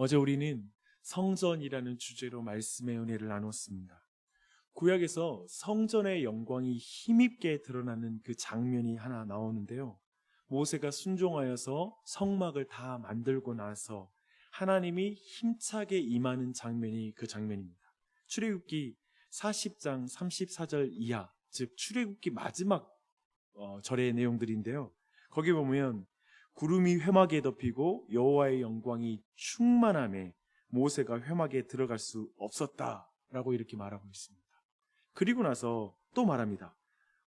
어제 우리는 성전이라는 주제로 말씀의 은혜를 나눴습니다. 구약에서 성전의 영광이 힘있게 드러나는 그 장면이 하나 나오는데요. 모세가 순종하여서 성막을 다 만들고 나서 하나님이 힘차게 임하는 장면이 그 장면입니다. 출애굽기 40장 34절 이하, 즉 출애굽기 마지막 절의 내용들인데요. 거기 보면 구름이 회막에 덮이고 여호와의 영광이 충만함에 모세가 회막에 들어갈 수 없었다라고 이렇게 말하고 있습니다. 그리고 나서 또 말합니다.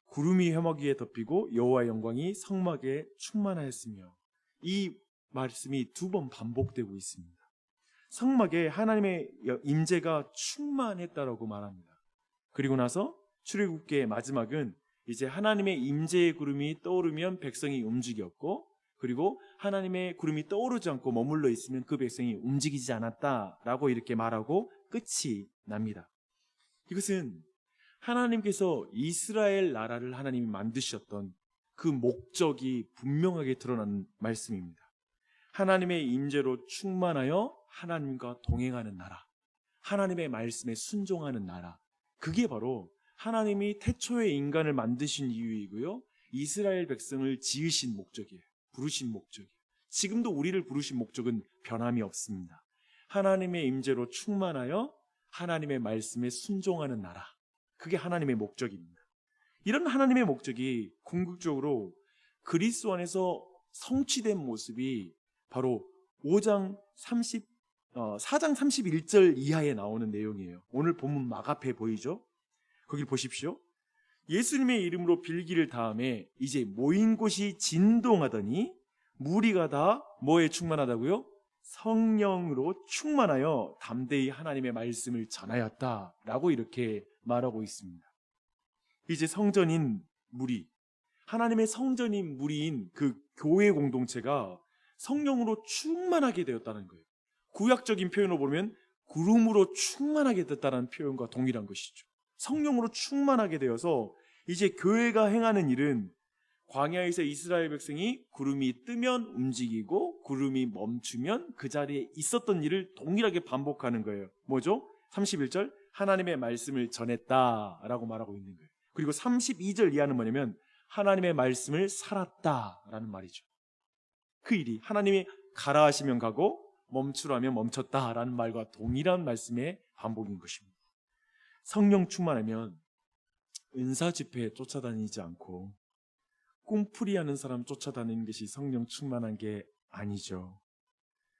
구름이 회막 위에 덮이고 여호와의 영광이 성막에 충만하였으며, 이 말씀이 두 번 반복되고 있습니다. 성막에 하나님의 임재가 충만했다라고 말합니다. 그리고 나서 출애굽기의 마지막은 이제 하나님의 임재의 구름이 떠오르면 백성이 움직였고, 그리고 하나님의 구름이 떠오르지 않고 머물러 있으면 그 백성이 움직이지 않았다라고 이렇게 말하고 끝이 납니다. 이것은 하나님께서 이스라엘 나라를 하나님이 만드셨던 그 목적이 분명하게 드러나는 말씀입니다. 하나님의 임재로 충만하여 하나님과 동행하는 나라, 하나님의 말씀에 순종하는 나라, 그게 바로 하나님이 태초에 인간을 만드신 이유이고요, 이스라엘 백성을 지으신 목적이에요. 부르신 목적이에요. 지금도 우리를 부르신 목적은 변함이 없습니다. 하나님의 임재로 충만하여 하나님의 말씀에 순종하는 나라, 그게 하나님의 목적입니다. 이런 하나님의 목적이 궁극적으로 그리스도 안에서 성취된 모습이 바로 4장 31절 이하에 나오는 내용이에요. 오늘 본문 막 앞에 보이죠? 거기 보십시오. 예수님의 이름으로 빌기를 다음에 이제 모인 곳이 진동하더니 무리가 다 뭐에 충만하다고요? 성령으로 충만하여 담대히 하나님의 말씀을 전하였다라고 이렇게 말하고 있습니다. 이제 성전인 무리, 하나님의 성전인 무리인 그 교회 공동체가 성령으로 충만하게 되었다는 거예요. 구약적인 표현으로 보면 구름으로 충만하게 됐다는 표현과 동일한 것이죠. 성령으로 충만하게 되어서 이제 교회가 행하는 일은 광야에서 이스라엘 백성이 구름이 뜨면 움직이고 구름이 멈추면 그 자리에 있었던 일을 동일하게 반복하는 거예요. 뭐죠? 31절 하나님의 말씀을 전했다라고 말하고 있는 거예요. 그리고 32절 이하는 뭐냐면 하나님의 말씀을 살았다라는 말이죠. 그 일이 하나님이 가라 하시면 가고 멈추라면 멈췄다라는 말과 동일한 말씀의 반복인 것입니다. 성령 충만하면 은사 집회에 쫓아다니지 않고 꿈풀이하는 사람 쫓아다니는 것이 성령 충만한 게 아니죠.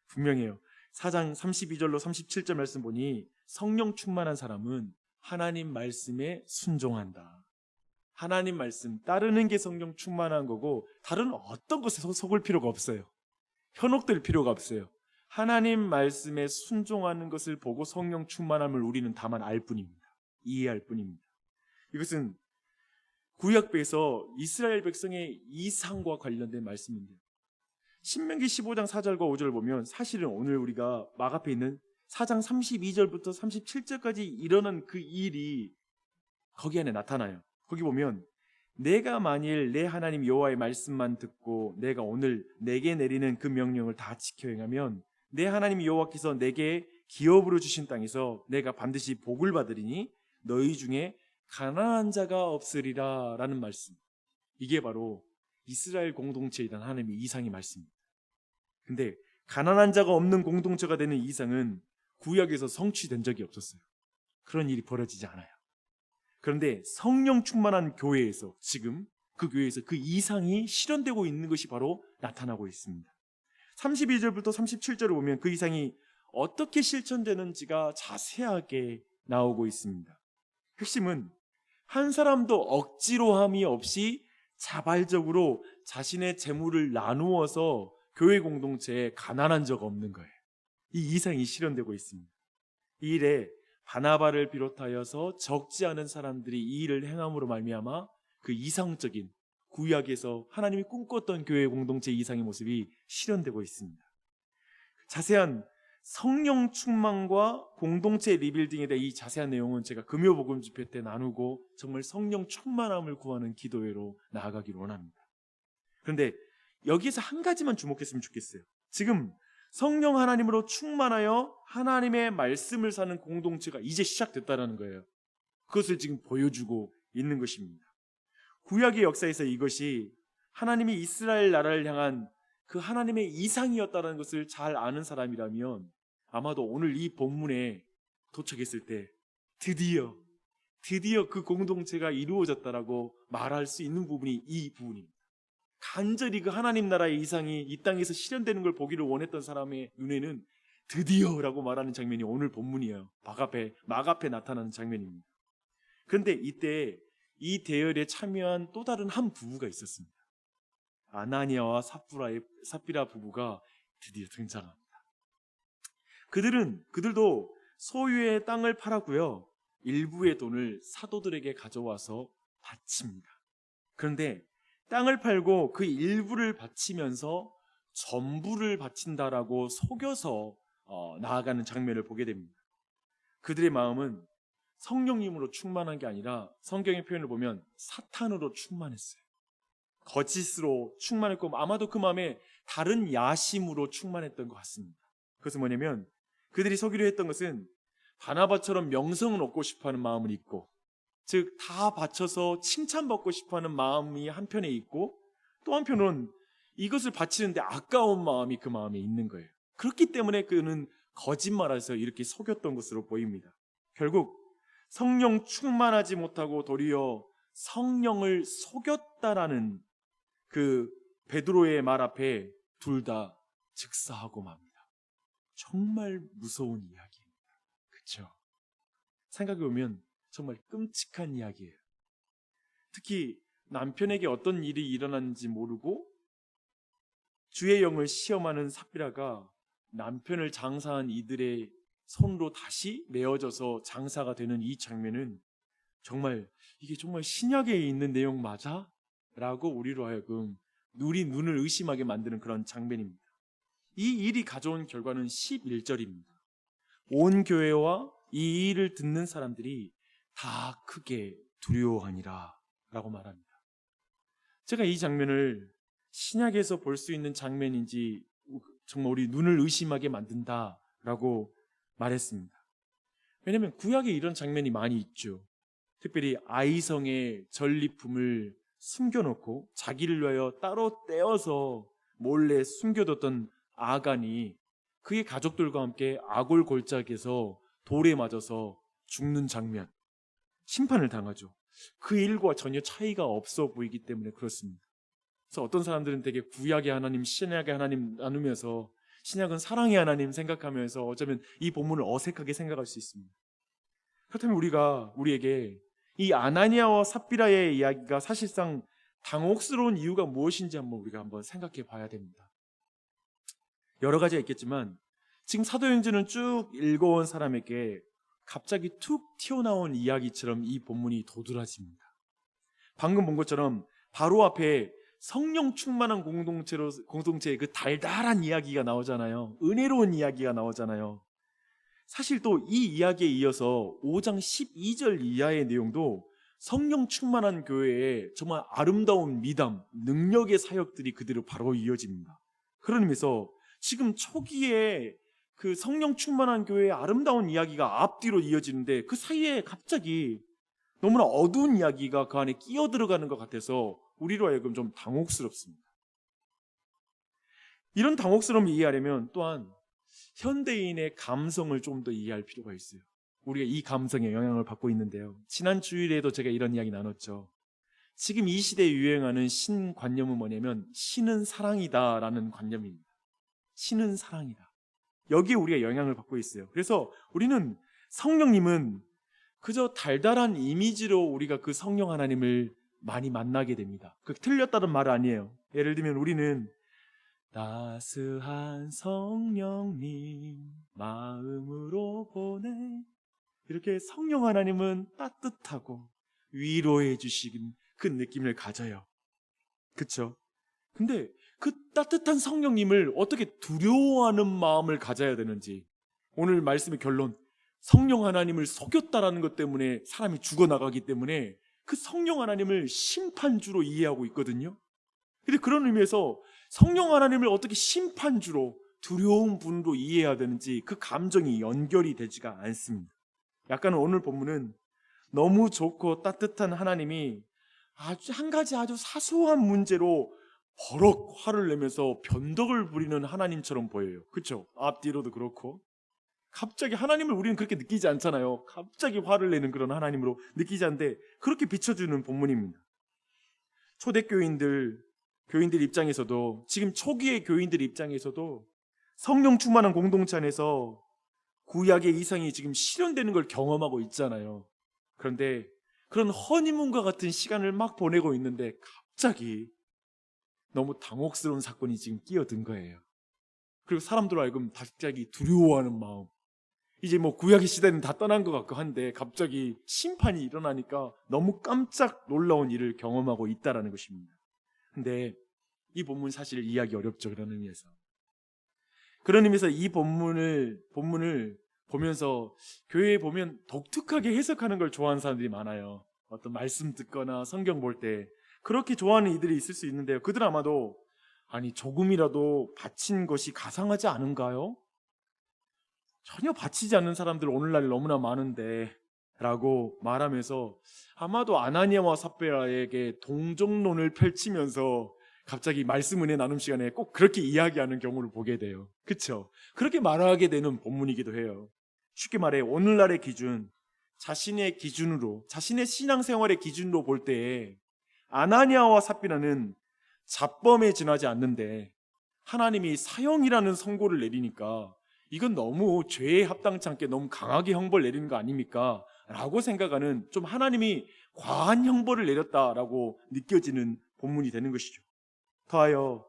분명해요. 4장 32절로 37절 말씀 보니 성령 충만한 사람은 하나님 말씀에 순종한다. 하나님 말씀 따르는 게 성령 충만한 거고, 다른 어떤 것에 속을 필요가 없어요. 현혹될 필요가 없어요. 하나님 말씀에 순종하는 것을 보고 성령 충만함을 우리는 다만 알 뿐입니다. 이해할 뿐입니다. 이것은 구약배에서 이스라엘 백성의 이상과 관련된 말씀인데요. 신명기 15장 4절과 5절을 보면 사실은 오늘 우리가 막 앞에 있는 4장 32절부터 37절까지 일어난 그 일이 거기 안에 나타나요. 거기 보면 내가 만일 내 하나님 여호와의 말씀만 듣고 내가 오늘 내게 내리는 그 명령을 다 지켜 행하면 내 하나님 여호와께서 내게 기업으로 주신 땅에서 내가 반드시 복을 받으리니 너희 중에 가난한 자가 없으리라 라는 말씀. 이게 바로 이스라엘 공동체에 대한 하나님의 이상의 말씀입니다. 근데 가난한 자가 없는 공동체가 되는 이상은 구약에서 성취된 적이 없었어요. 그런 일이 벌어지지 않아요. 그런데 성령 충만한 교회에서 지금 그 교회에서 그 이상이 실현되고 있는 것이 바로 나타나고 있습니다. 32절부터 37절을 보면 그 이상이 어떻게 실천되는지가 자세하게 나오고 있습니다. 핵심은 한 사람도 억지로함이 없이 자발적으로 자신의 재물을 나누어서 교회 공동체에 가난한 적 없는 거예요. 이 이상이 실현되고 있습니다. 이 일에 바나바를 비롯하여서 적지 않은 사람들이 이 일을 행함으로 말미암아 그 이상적인 구약에서 하나님이 꿈꿨던 교회 공동체 이상의 모습이 실현되고 있습니다. 자세한 성령 충만과 공동체 리빌딩에 대해 이 자세한 내용은 제가 금요복음 집회 때 나누고 정말 성령 충만함을 구하는 기도회로 나아가기를 원합니다. 그런데 여기에서 한 가지만 주목했으면 좋겠어요. 지금 성령 하나님으로 충만하여 하나님의 말씀을 사는 공동체가 이제 시작됐다는 거예요. 그것을 지금 보여주고 있는 것입니다. 구약의 역사에서 이것이 하나님이 이스라엘 나라를 향한 그 하나님의 이상이었다는 것을 잘 아는 사람이라면 아마도 오늘 이 본문에 도착했을 때 드디어 그 공동체가 이루어졌다라고 말할 수 있는 부분이 이 부분입니다. 간절히 그 하나님 나라의 이상이 이 땅에서 실현되는 걸 보기를 원했던 사람의 눈에는 드디어라고 말하는 장면이 오늘 본문이에요. 막 앞에 나타나는 장면입니다. 그런데 이때 이 대열에 참여한 또 다른 한 부부가 있었습니다. 아나니아와 삽비라 부부가 드디어 등장합니다. 그들도 소유의 땅을 팔았고요, 일부의 돈을 사도들에게 가져와서 바칩니다. 그런데 땅을 팔고 그 일부를 바치면서 전부를 바친다라고 속여서 나아가는 장면을 보게 됩니다. 그들의 마음은 성령님으로 충만한 게 아니라 성경의 표현을 보면 사탄으로 충만했어요. 거짓으로 충만했고 아마도 그 마음에 다른 야심으로 충만했던 것 같습니다. 그것은 뭐냐면 그들이 속이려 했던 것은 바나바처럼 명성을 얻고 싶어하는 마음은 있고, 즉 다 바쳐서 칭찬받고 싶어하는 마음이 한편에 있고, 또 한편으로는 이것을 바치는데 아까운 마음이 그 마음에 있는 거예요. 그렇기 때문에 그는 거짓말해서 이렇게 속였던 것으로 보입니다. 결국 성령 충만하지 못하고 도리어 성령을 속였다라는 그 베드로의 말 앞에 둘 다 즉사하고 맙니다. 정말 무서운 이야기입니다. 그렇죠? 생각해보면 정말 끔찍한 이야기예요. 특히 남편에게 어떤 일이 일어났는지 모르고 주의 영을 시험하는 삽비라가 남편을 장사한 이들의 손으로 다시 메어져서 장사가 되는 이 장면은 이게 정말 신약에 있는 내용 맞아? 라고 우리로 하여금 우리 눈을 의심하게 만드는 그런 장면입니다. 이 일이 가져온 결과는 11절입니다. 온 교회와 이 일을 듣는 사람들이 다 크게 두려워하니라 라고 말합니다. 제가 이 장면을 신약에서 볼 수 있는 장면인지 정말 우리 눈을 의심하게 만든다라고 말했습니다. 왜냐하면 구약에 이런 장면이 많이 있죠. 특별히 아이성의 전리품을 숨겨놓고 자기를 위하여 따로 떼어서 몰래 숨겨뒀던 아간이 그의 가족들과 함께 아골 골짜기에서 돌에 맞아서 죽는 장면, 심판을 당하죠. 그 일과 전혀 차이가 없어 보이기 때문에 그렇습니다. 그래서 어떤 사람들은 되게 구약의 하나님, 신약의 하나님 나누면서 신약은 사랑의 하나님 생각하면서 어쩌면 이 본문을 어색하게 생각할 수 있습니다. 그렇다면 우리에게 이 아나니아와 삽비라의 이야기가 사실상 당혹스러운 이유가 무엇인지 우리가 한번 생각해 봐야 됩니다. 여러 가지가 있겠지만 지금 사도행전을 쭉 읽어온 사람에게 갑자기 툭 튀어나온 이야기처럼 이 본문이 도드라집니다. 방금 본 것처럼 바로 앞에 성령 충만한 공동체의 그 달달한 이야기가 나오잖아요. 은혜로운 이야기가 나오잖아요. 사실 또 이 이야기에 이어서 5장 12절 이하의 내용도 성령 충만한 교회에 정말 아름다운 미담, 능력의 사역들이 그대로 바로 이어집니다. 그런 의미에서 지금 초기에 그 성령 충만한 교회의 아름다운 이야기가 앞뒤로 이어지는데 그 사이에 갑자기 너무나 어두운 이야기가 그 안에 끼어 들어가는 것 같아서 우리로 하여금 좀 당혹스럽습니다. 이런 당혹스러움을 이해하려면 또한 현대인의 감성을 좀 더 이해할 필요가 있어요. 우리가 이 감성에 영향을 받고 있는데요. 지난 주일에도 제가 이런 이야기 나눴죠. 지금 이 시대에 유행하는 신관념은 뭐냐면 신은 사랑이다라는 관념입니다. 신은 사랑이다. 여기에 우리가 영향을 받고 있어요. 그래서 우리는 성령님은 그저 달달한 이미지로 우리가 그 성령 하나님을 많이 만나게 됩니다. 그 틀렸다는 말 아니에요. 예를 들면 우리는 따스한 성령님 마음으로 보내, 이렇게 성령 하나님은 따뜻하고 위로해 주시는 그 느낌을 가져요. 그렇죠? 근데 그 따뜻한 성령님을 어떻게 두려워하는 마음을 가져야 되는지, 오늘 말씀의 결론, 성령 하나님을 속였다라는 것 때문에 사람이 죽어나가기 때문에 그 성령 하나님을 심판주로 이해하고 있거든요. 근데 그런 의미에서 성령 하나님을 어떻게 심판주로, 두려운 분으로 이해해야 되는지 그 감정이 연결이 되지가 않습니다. 약간 오늘 본문은 너무 좋고 따뜻한 하나님이 아주 한 가지 아주 사소한 문제로 버럭 화를 내면서 변덕을 부리는 하나님처럼 보여요. 그렇죠? 앞뒤로도 그렇고 갑자기 하나님을 우리는 그렇게 느끼지 않잖아요. 갑자기 화를 내는 그런 하나님으로 느끼지 않는데 그렇게 비춰주는 본문입니다. 초대교인들 입장에서도, 지금 초기의 교인들 입장에서도 성령 충만한 공동체 안에서 구약의 이상이 지금 실현되는 걸 경험하고 있잖아요. 그런데 그런 허니문과 같은 시간을 막 보내고 있는데 갑자기 너무 당혹스러운 사건이 지금 끼어든 거예요. 그리고 사람들 알고 갑자기 두려워하는 마음. 이제 뭐 구약의 시대는 다 떠난 것 같고 한데 갑자기 심판이 일어나니까 너무 깜짝 놀라운 일을 경험하고 있다라는 것입니다. 근데 이 본문 사실 이해하기 어렵죠. 그런 의미에서 이 본문을 보면서 교회에 보면 독특하게 해석하는 걸 좋아하는 사람들이 많아요. 어떤 말씀 듣거나 성경 볼 때 그렇게 좋아하는 이들이 있을 수 있는데요. 그들 아마도 아니 조금이라도 바친 것이 가상하지 않은가요? 전혀 바치지 않는 사람들 오늘날 너무나 많은데 라고 말하면서 아마도 아나니아와 삽비라에게 동정론을 펼치면서 갑자기 말씀 은혜 나눔 시간에 꼭 그렇게 이야기하는 경우를 보게 돼요. 그렇죠? 그렇게 말하게 되는 본문이기도 해요. 쉽게 말해 오늘날의 기준, 자신의 기준으로, 자신의 신앙생활의 기준으로 볼 때 아나니아와 삽비라는 잡범에 지나지 않는데 하나님이 사형이라는 선고를 내리니까 이건 너무 죄에 합당치 않게 너무 강하게 형벌 내리는 거 아닙니까? 라고 생각하는, 좀 하나님이 과한 형벌을 내렸다라고 느껴지는 본문이 되는 것이죠. 더하여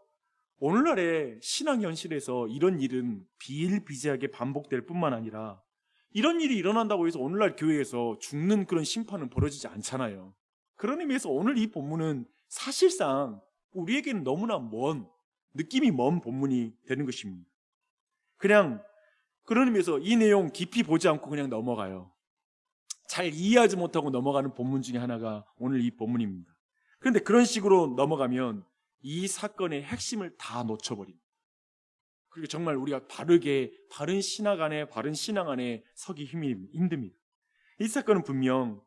오늘날의 신앙 현실에서 이런 일은 비일비재하게 반복될 뿐만 아니라 이런 일이 일어난다고 해서 오늘날 교회에서 죽는 그런 심판은 벌어지지 않잖아요. 그런 의미에서 오늘 이 본문은 사실상 우리에게는 너무나 느낌이 먼 본문이 되는 것입니다. 그냥 그런 의미에서 이 내용 깊이 보지 않고 그냥 넘어가요. 잘 이해하지 못하고 넘어가는 본문 중에 하나가 오늘 이 본문입니다. 그런데 그런 식으로 넘어가면 이 사건의 핵심을 다 놓쳐버립니다. 그리고 정말 우리가 바른 신앙 안에 서기 힘듭니다. 이 사건은 분명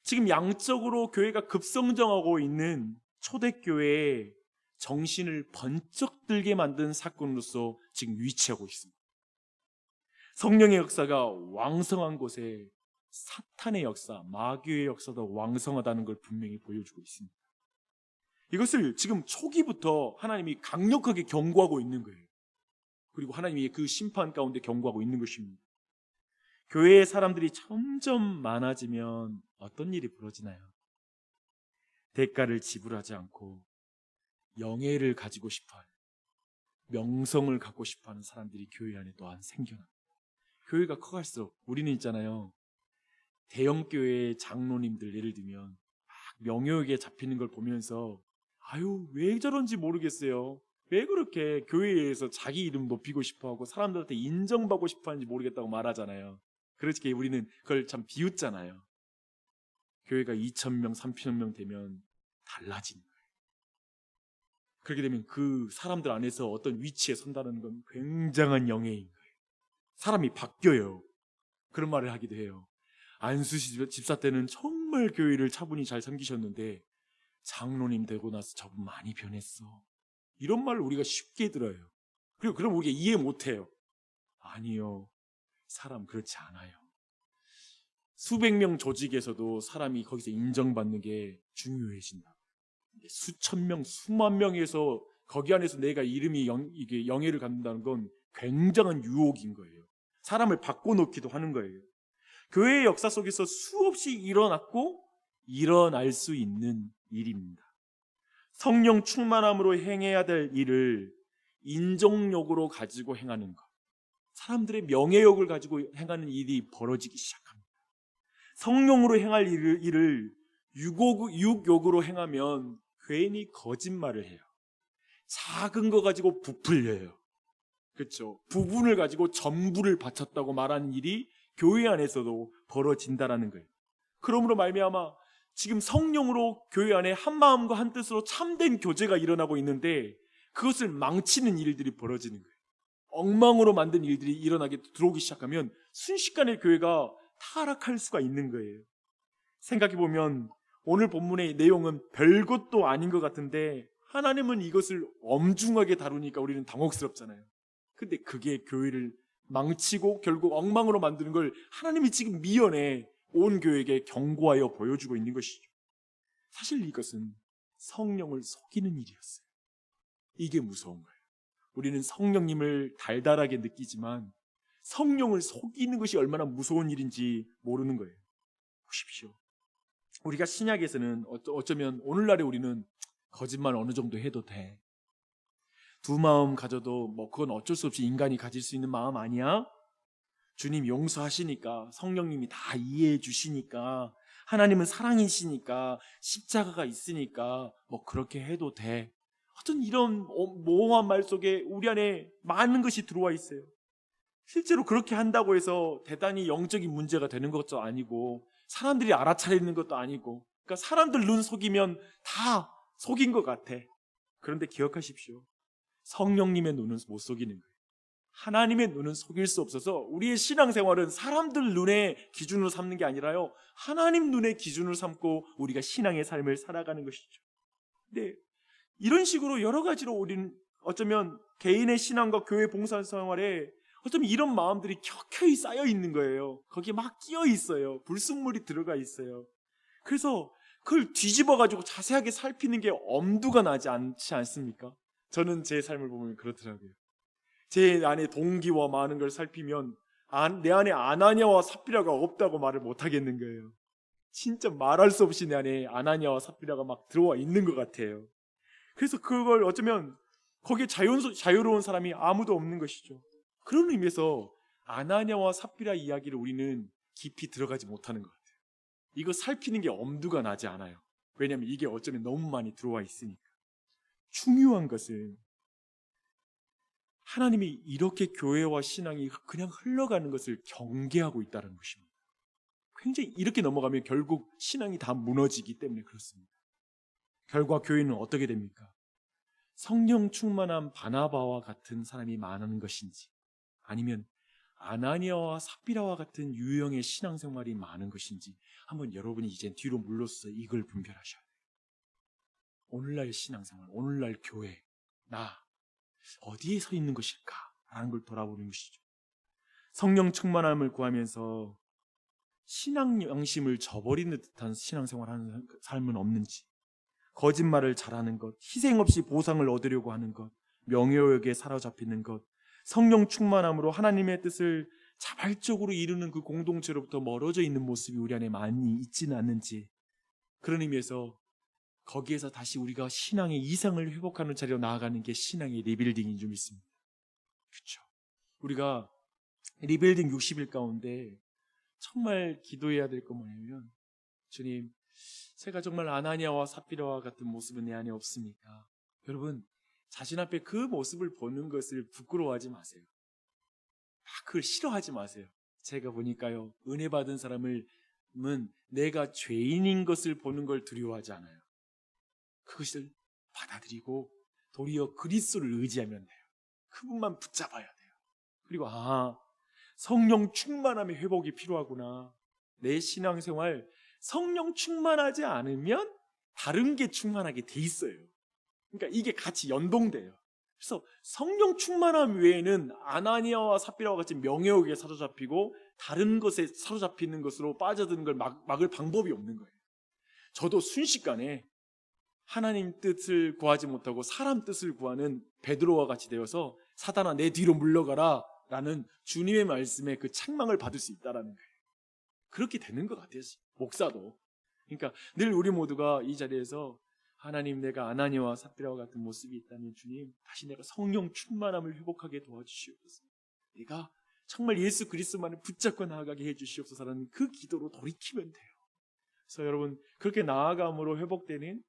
지금 양적으로 교회가 급성장하고 있는 초대교회의 정신을 번쩍 들게 만든 사건으로서 지금 위치하고 있습니다. 성령의 역사가 왕성한 곳에 사탄의 역사, 마귀의 역사도 왕성하다는 걸 분명히 보여주고 있습니다. 이것을 지금 초기부터 하나님이 강력하게 경고하고 있는 거예요. 그리고 하나님이 그 심판 가운데 경고하고 있는 것입니다. 교회의 사람들이 점점 많아지면 어떤 일이 벌어지나요? 대가를 지불하지 않고 영예를 가지고 싶어하는, 명성을 갖고 싶어하는 사람들이 교회 안에 또한 생겨납니다. 교회가 커갈수록 우리는 있잖아요, 대형 교회의 장로님들 예를 들면 막 명예욕에 잡히는 걸 보면서 아유 왜 저런지 모르겠어요. 왜 그렇게 교회에서 자기 이름 높이고 싶어하고 사람들한테 인정받고 싶어하는지 모르겠다고 말하잖아요. 그렇게 우리는 그걸 참 비웃잖아요. 교회가 2,000명, 3,000명 되면 달라지는 거예요. 그렇게 되면 그 사람들 안에서 어떤 위치에 선다는 건 굉장한 영예인 거예요. 사람이 바뀌어요. 그런 말을 하기도 해요. 안수시 집사 때는 정말 교회를 차분히 잘 섬기셨는데 장로님 되고 나서 저분 많이 변했어. 이런 말을 우리가 쉽게 들어요. 그리고 그럼 우리가 이해 못해요. 아니요, 사람 그렇지 않아요. 수백 명 조직에서도 사람이 거기서 인정받는 게 중요해진다. 수천 명, 수만 명에서 거기 안에서 내가 이게 영예를 갖는다는 건 굉장한 유혹인 거예요. 사람을 바꿔놓기도 하는 거예요. 교회의 역사 속에서 수없이 일어났고 일어날 수 있는 일입니다. 성령 충만함으로 행해야 될 일을 인정욕으로 가지고 행하는 것, 사람들의 명예욕을 가지고 행하는 일이 벌어지기 시작합니다. 성령으로 행할 일을 육욕으로 행하면 괜히 거짓말을 해요. 작은 거 가지고 부풀려요. 그렇죠? 부분을 가지고 전부를 바쳤다고 말하는 일이 교회 안에서도 벌어진다라는 거예요. 그러므로 말미암아 지금 성령으로 교회 안에 한 마음과 한 뜻으로 참된 교제가 일어나고 있는데 그것을 망치는 일들이 벌어지는 거예요. 엉망으로 만든 일들이 일어나게 들어오기 시작하면 순식간에 교회가 타락할 수가 있는 거예요. 생각해보면 오늘 본문의 내용은 별것도 아닌 것 같은데 하나님은 이것을 엄중하게 다루니까 우리는 당혹스럽잖아요. 근데 그게 교회를 망치고 결국 엉망으로 만드는 걸 하나님이 지금 미연에 온 교회에게 경고하여 보여주고 있는 것이죠. 사실 이것은 성령을 속이는 일이었어요. 이게 무서운 거예요. 우리는 성령님을 달달하게 느끼지만 성령을 속이는 것이 얼마나 무서운 일인지 모르는 거예요. 보십시오. 우리가 신약에서는 어쩌면 오늘날에 우리는 거짓말 어느 정도 해도 돼. 두 마음 가져도 뭐 그건 어쩔 수 없이 인간이 가질 수 있는 마음 아니야? 주님 용서하시니까, 성령님이 다 이해해 주시니까, 하나님은 사랑이시니까, 십자가가 있으니까 뭐 그렇게 해도 돼. 어떤 이런 모호한 말 속에 우리 안에 많은 것이 들어와 있어요. 실제로 그렇게 한다고 해서 대단히 영적인 문제가 되는 것도 아니고 사람들이 알아차리는 것도 아니고, 그러니까 사람들 눈 속이면 다 속인 것 같아. 그런데 기억하십시오. 성령님의 눈은 못 속이는 거예요. 하나님의 눈은 속일 수 없어서 우리의 신앙생활은 사람들 눈의 기준으로 삼는 게 아니라요, 하나님 눈의 기준으로 삼고 우리가 신앙의 삶을 살아가는 것이죠. 근데 이런 식으로 여러 가지로 우리는 어쩌면 개인의 신앙과 교회 봉사생활에 어쩌면 이런 마음들이 켜켜이 쌓여 있는 거예요. 거기에 막 끼어 있어요. 불순물이 들어가 있어요. 그래서 그걸 뒤집어가지고 자세하게 살피는 게 엄두가 나지 않지 않습니까? 저는 제 삶을 보면 그렇더라고요. 제 안에 동기와 많은 걸 살피면 내 안에 아나니아와 삽비라가 없다고 말을 못 하겠는 거예요. 진짜 말할 수 없이 내 안에 아나니아와 삽비라가 막 들어와 있는 것 같아요. 그래서 그걸 어쩌면 거기에 자유로운 사람이 아무도 없는 것이죠. 그런 의미에서 아나니아와 삽비라 이야기를 우리는 깊이 들어가지 못하는 것 같아요. 이거 살피는 게 엄두가 나지 않아요. 왜냐하면 이게 어쩌면 너무 많이 들어와 있으니까. 중요한 것은 하나님이 이렇게 교회와 신앙이 그냥 흘러가는 것을 경계하고 있다는 것입니다. 굉장히 이렇게 넘어가면 결국 신앙이 다 무너지기 때문에 그렇습니다. 결과 교회는 어떻게 됩니까? 성령 충만한 바나바와 같은 사람이 많은 것인지, 아니면 아나니아와 삽비라와 같은 유형의 신앙생활이 많은 것인지 한번 여러분이 이제 뒤로 물러서 이걸 분별하셔야 돼요. 오늘날 신앙생활, 오늘날 교회, 나 어디에 서 있는 것일까? 라는 걸 돌아보는 것이죠. 성령 충만함을 구하면서 신앙 양심을 저버리는 듯한 신앙생활하는 삶은 없는지, 거짓말을 잘하는 것, 희생 없이 보상을 얻으려고 하는 것, 명예욕에 사로잡히는 것, 성령 충만함으로 하나님의 뜻을 자발적으로 이루는 그 공동체로부터 멀어져 있는 모습이 우리 안에 많이 있지는 않는지, 그런 의미에서 거기에서 다시 우리가 신앙의 이상을 회복하는 자리로 나아가는 게 신앙의 리빌딩인 줄 믿습니다. 그렇죠? 우리가 리빌딩 60일 가운데 정말 기도해야 될 건 뭐냐면, 주님, 제가 정말 아나니아와 삽비라와 같은 모습은 내 안에 없습니까? 여러분, 자신 앞에 그 모습을 보는 것을 부끄러워하지 마세요. 그걸 싫어하지 마세요. 제가 보니까요, 은혜 받은 사람은 내가 죄인인 것을 보는 걸 두려워하지 않아요. 그것을 받아들이고 도리어 그리스도를 의지하면 돼요. 그분만 붙잡아야 돼요. 그리고 성령 충만함의 회복이 필요하구나. 내 신앙생활 성령 충만하지 않으면 다른 게 충만하게 돼 있어요. 그러니까 이게 같이 연동돼요. 그래서 성령 충만함 외에는 아나니아와 삽비라와 같이 명예욕에 사로잡히고 다른 것에 사로잡히는 것으로 빠져드는 걸 막을 방법이 없는 거예요. 저도 순식간에 하나님 뜻을 구하지 못하고 사람 뜻을 구하는 베드로와 같이 되어서 사단아 내 뒤로 물러가라 라는 주님의 말씀에 그 책망을 받을 수 있다는 거예요. 그렇게 되는 것 같아요. 목사도. 그러니까 늘 우리 모두가 이 자리에서 하나님, 내가 아나니아와 삽비라와 같은 모습이 있다면 주님, 다시 내가 성령 충만함을 회복하게 도와주시옵소서. 내가 정말 예수 그리스도만을 붙잡고 나아가게 해주시옵소서라는 그 기도로 돌이키면 돼요. 그래서 여러분, 그렇게 나아감으로 회복되는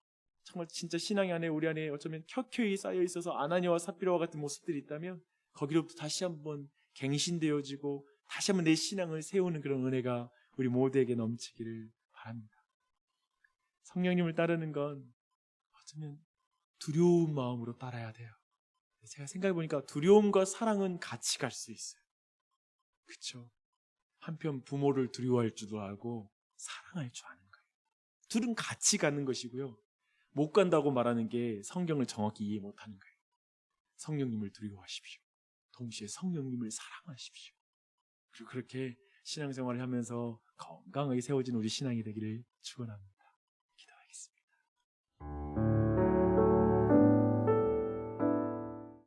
정말 진짜 신앙 안에 우리 안에 어쩌면 켜켜이 쌓여 있어서 아나니아와 삽비라와 같은 모습들이 있다면 거기로부터 다시 한번 갱신되어지고 다시 한번 내 신앙을 세우는 그런 은혜가 우리 모두에게 넘치기를 바랍니다. 성령님을 따르는 건 어쩌면 두려운 마음으로 따라야 돼요. 제가 생각해보니까 두려움과 사랑은 같이 갈 수 있어요. 그렇죠? 한편 부모를 두려워할 줄도 알고 사랑할 줄 아는 거예요. 둘은 같이 가는 것이고요. 못 간다고 말하는 게 성경을 정확히 이해 못하는 거예요. 성령님을 두려워하십시오. 동시에 성령님을 사랑하십시오. 그리고 그렇게 신앙생활을 하면서 건강하게 세워진 우리 신앙이 되기를 축원합니다. 기도하겠습니다.